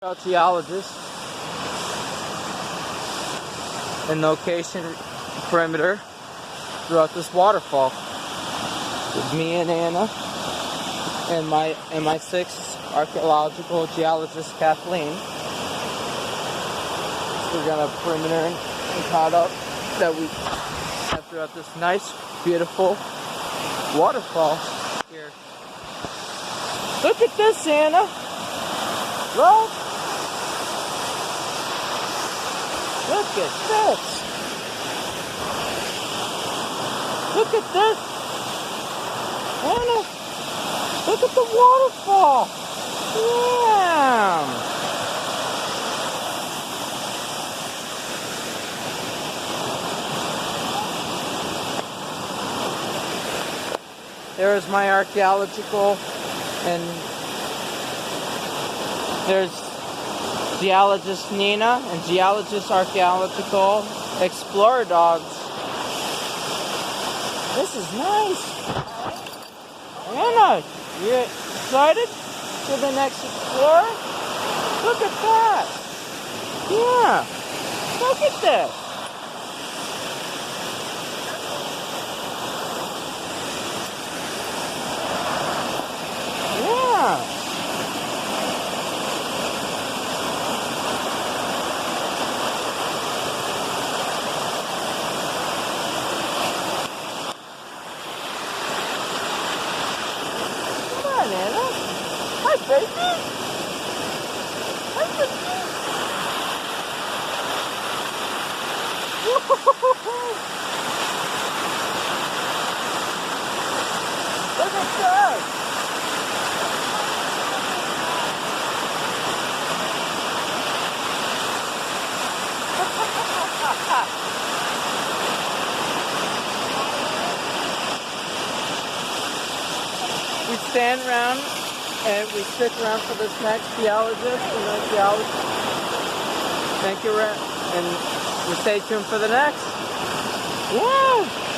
Geologist and location perimeter throughout this waterfall with me and Anna and my MI-6 archaeological geologist Kathleen. So we're gonna perimeter and caught up that we have throughout this nice, beautiful waterfall here. Look at this, Anna. Look. Look at this! Look at this! Anna! Look at the waterfall! Yeah! There is my archaeological, and there's Geologist Nina and Geologist Archaeological Explorer dogs. This is nice. Anna, you excited for the next explorer? Look at that. Yeah. Look at this. Yeah. Anna. Hi, baby. Hi, baby. Look at that. We stand around and we stick around for this next geologist and archaeologist. Thank you, and we stay tuned for the next. Yeah.